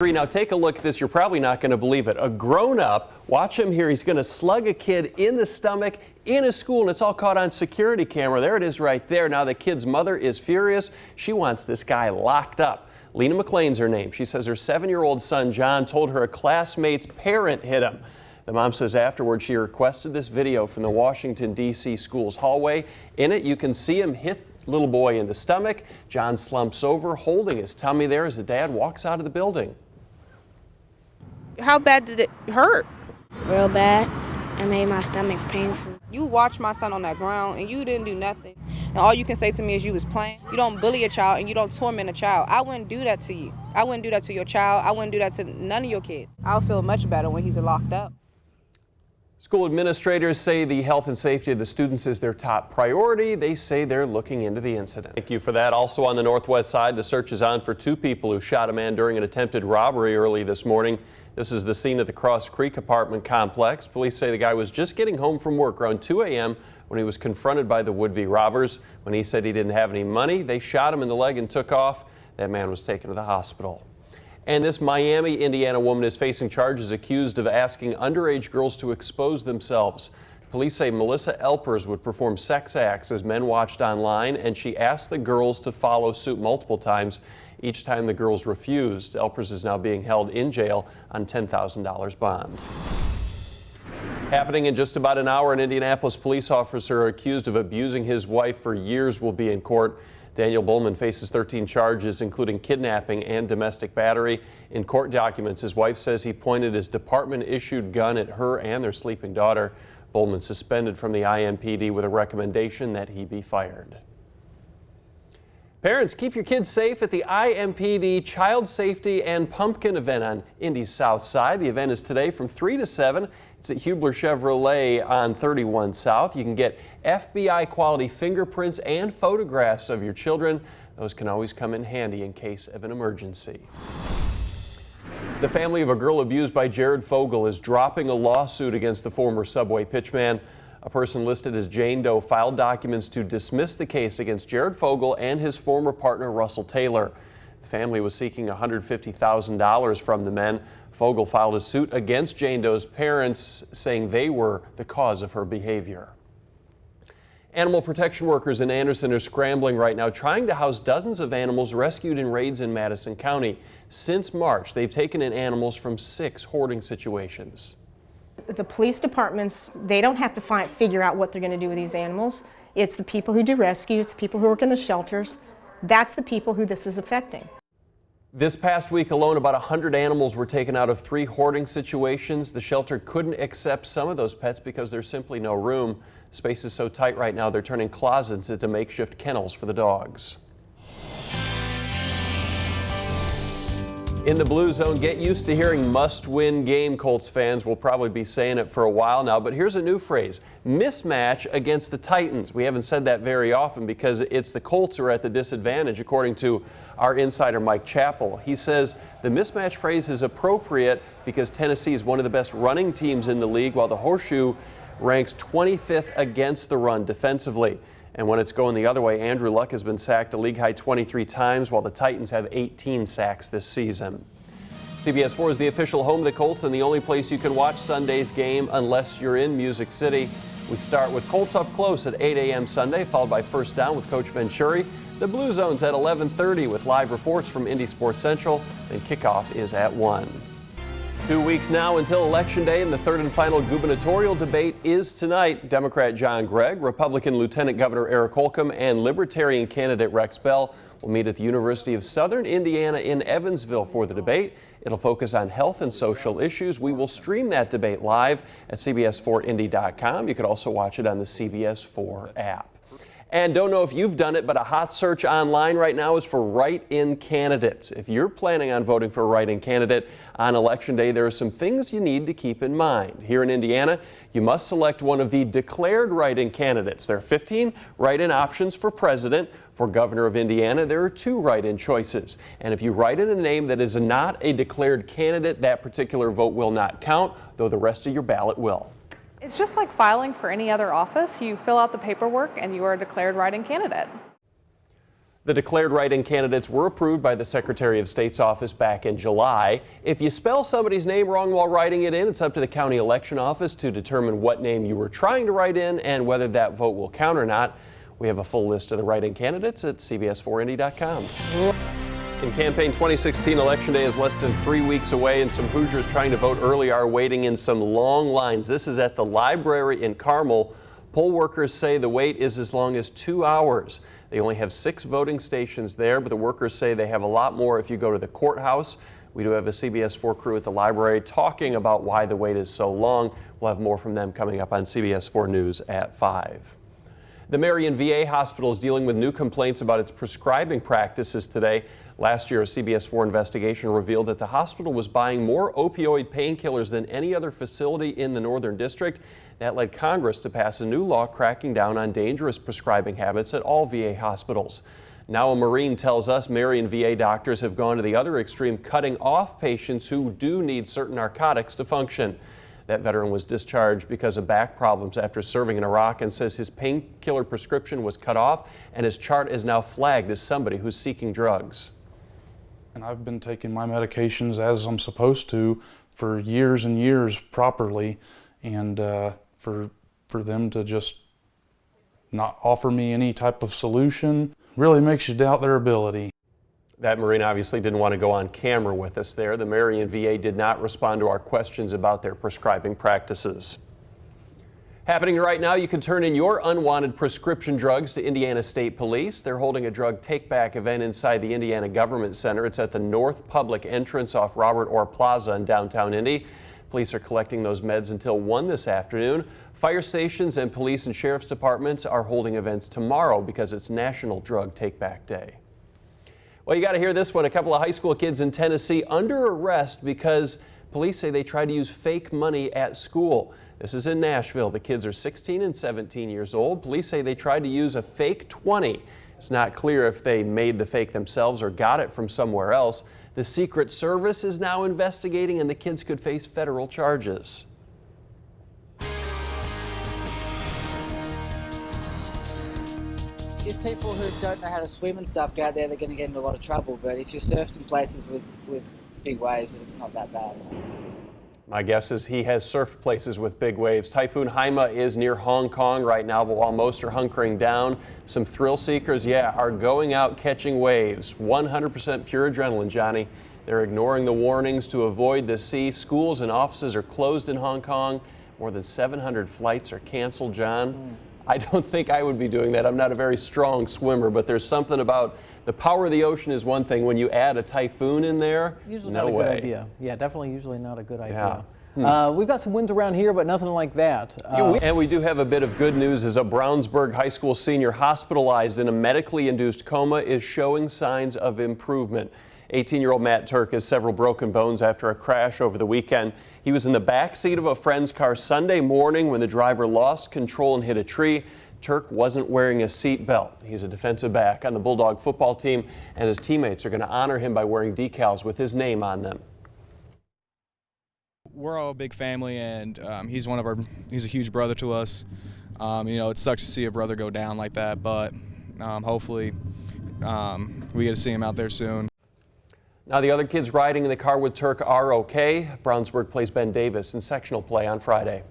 Now take a look at this. You're probably not going to believe it. A grown-up, watch him here. He's going to slug a kid in the stomach in a school, and it's all caught on security camera. There it is right there. Now the kid's mother is furious. She wants this guy locked up. Lena McLean's her name. She says her 7-year-old son John told her a classmate's parent hit him. The mom says afterward she requested this video from the Washington, D.C. school's hallway. In it you can see him hit little boy in the stomach. John slumps over, holding his tummy there as the dad walks out of the building. How bad did it hurt? Real bad. It made my stomach painful. You watched my son on that ground and you didn't do nothing. And all you can say to me is you was playing. You don't bully a child and you don't torment a child. I wouldn't do that to you. I wouldn't do that to your child. I wouldn't do that to none of your kids. I'll feel much better when he's locked up. School administrators say the health and safety of the students is their top priority. They say they're looking into the incident. Thank you for that. Also on the northwest side, the search is on for 2 people who shot a man during an attempted robbery early this morning. This is the scene at the Cross Creek apartment complex. Police say the guy was just getting home from work around 2 a.m. when he was confronted by the would-be robbers. When he said he didn't have any money, they shot him in the leg and took off. That man was taken to the hospital. And this Miami, Indiana woman is facing charges accused of asking underage girls to expose themselves. Police say Melissa Elpers would perform sex acts as men watched online, and she asked the girls to follow suit multiple times. Each time the girls refused. Elpers is now being held in jail on $10,000 bond. Happening in just about an hour, an Indianapolis police officer accused of abusing his wife for years will be in court. Daniel Bullman faces 13 charges, including kidnapping and domestic battery. In court documents, his wife says he pointed his department-issued gun at her and their sleeping daughter. Bullman suspended from the IMPD with a recommendation that he be fired. Parents, keep your kids safe at the IMPD Child Safety and Pumpkin event on Indy's South Side. The event is today from 3 to 7. It's at Hubler Chevrolet on 31 South. You can get FBI quality fingerprints and photographs of your children. Those can always come in handy in case of an emergency. The family of a girl abused by Jared Fogle is dropping a lawsuit against the former Subway pitchman. A person listed as Jane Doe filed documents to dismiss the case against Jared Fogle and his former partner Russell Taylor. The family was seeking $150,000 from the men. Fogle filed a suit against Jane Doe's parents, saying they were the cause of her behavior. Animal protection workers in Anderson are scrambling right now, trying to house dozens of animals rescued in raids in Madison County. Since March, they've taken in animals from 6 hoarding situations. The police departments, they don't have to figure out what they're going to do with these animals. It's the people who do rescue, it's the people who work in the shelters. That's the people who this is affecting. This past week alone, about 100 animals were taken out of 3 hoarding situations. The shelter couldn't accept some of those pets because there's simply no room. Space is so tight right now, they're turning closets into makeshift kennels for the dogs. In the Blue Zone, get used to hearing must-win game. Colts fans will probably be saying it for a while now, but here's a new phrase: mismatch against the Titans. We haven't said that very often because it's the Colts who are at the disadvantage, according to our insider Mike Chappell. He says the mismatch phrase is appropriate because Tennessee is one of the best running teams in the league, while the Horseshoe ranks 25th against the run defensively. And when it's going the other way, Andrew Luck has been sacked a league-high 23 times, while the Titans have 18 sacks this season. CBS 4 is the official home of the Colts and the only place you can watch Sunday's game unless you're in Music City. We start with Colts Up Close at 8 a.m. Sunday, followed by First Down with Coach Venturi. The Blue Zone's at 11:30 with live reports from Indy Sports Central. Then kickoff is at 1. 2 weeks now until Election Day, and the third and final gubernatorial debate is tonight. Democrat John Gregg, Republican Lieutenant Governor Eric Holcomb, and Libertarian candidate Rex Bell will meet at the University of Southern Indiana in Evansville for the debate. It'll focus on health and social issues. We will stream that debate live at CBS4Indy.com. You can also watch it on the CBS 4 app. And don't know if you've done it, but a hot search online right now is for write-in candidates. If you're planning on voting for a write-in candidate on Election Day, there are some things you need to keep in mind. Here in Indiana, you must select one of the declared write-in candidates. There are 15 write-in options for president. For governor of Indiana, there are 2 write-in choices. And if you write in a name that is not a declared candidate, that particular vote will not count, though the rest of your ballot will. It's just like filing for any other office. You fill out the paperwork and you are a declared write-in candidate. The declared write-in candidates were approved by the Secretary of State's office back in July. If you spell somebody's name wrong while writing it in, it's up to the county election office to determine what name you were trying to write in and whether that vote will count or not. We have a full list of the write-in candidates at CBS4Indy.com. In campaign 2016, Election Day is less than 3 weeks away, and some Hoosiers trying to vote early are waiting in some long lines. This is at the library in Carmel. Poll workers say the wait is as long as 2 hours. They only have 6 voting stations there, but the workers say they have a lot more if you go to the courthouse. We do have a CBS 4 crew at the library talking about why the wait is so long. We'll have more from them coming up on CBS 4 News at 5. The Marion VA Hospital is dealing with new complaints about its prescribing practices today. Last year, a CBS 4 investigation revealed that the hospital was buying more opioid painkillers than any other facility in the Northern District. That led Congress to pass a new law cracking down on dangerous prescribing habits at all VA hospitals. Now a Marine tells us Marion VA doctors have gone to the other extreme, cutting off patients who do need certain narcotics to function. That veteran was discharged because of back problems after serving in Iraq and says his painkiller prescription was cut off and his chart is now flagged as somebody who's seeking drugs. And I've been taking my medications as I'm supposed to for years and years properly, and for them to just not offer me any type of solution really makes you doubt their ability. That Marine obviously didn't want to go on camera with us there. The Marion VA did not respond to our questions about their prescribing practices. Happening right now, you can turn in your unwanted prescription drugs to Indiana State Police. They're holding a drug take-back event inside the Indiana Government Center. It's at the North Public entrance off Robert Orr Plaza in downtown Indy. Police are collecting those meds until 1 this afternoon. Fire stations and police and sheriff's departments are holding events tomorrow because it's National Drug Take-Back Day. Well, you got to hear this one. A couple of high school kids in Tennessee under arrest because police say they tried to use fake money at school. This is in Nashville. The kids are 16 and 17 years old. Police say they tried to use a fake 20. It's not clear if they made the fake themselves or got it from somewhere else. The Secret Service is now investigating, and the kids could face federal charges. If people who don't know how to swim and stuff go out there, they're going to get into a lot of trouble. But if you're surfed in places with big waves, it's not that bad. My guess is he has surfed places with big waves. Typhoon Haima is near Hong Kong right now, but while most are hunkering down, some thrill seekers, are going out catching waves. 100% pure adrenaline, Johnny. They're ignoring the warnings to avoid the sea. Schools and offices are closed in Hong Kong. More than 700 flights are canceled, John. I don't think I would be doing that. I'm not a very strong swimmer, but there's something about the power of the ocean is one thing. When you add a typhoon in there, usually no not a way. good idea. Yeah, definitely usually not a good idea. Yeah. We've got some winds around here, but nothing like that. And we do have a bit of good news as a Brownsburg High School senior hospitalized in a medically induced coma is showing signs of improvement. 18-year-old Matt Turk has several broken bones after a crash over the weekend. He was in the back seat of a friend's car Sunday morning when the driver lost control and hit a tree. Turk wasn't wearing a seat belt. He's a defensive back on the Bulldog football team, and his teammates are going to honor him by wearing decals with his name on them. We're all a big family, and he's a huge brother to us. It sucks to see a brother go down like that, but hopefully we get to see him out there soon. Now the other kids riding in the car with Turk are okay. Brownsburg plays Ben Davis in sectional play on Friday.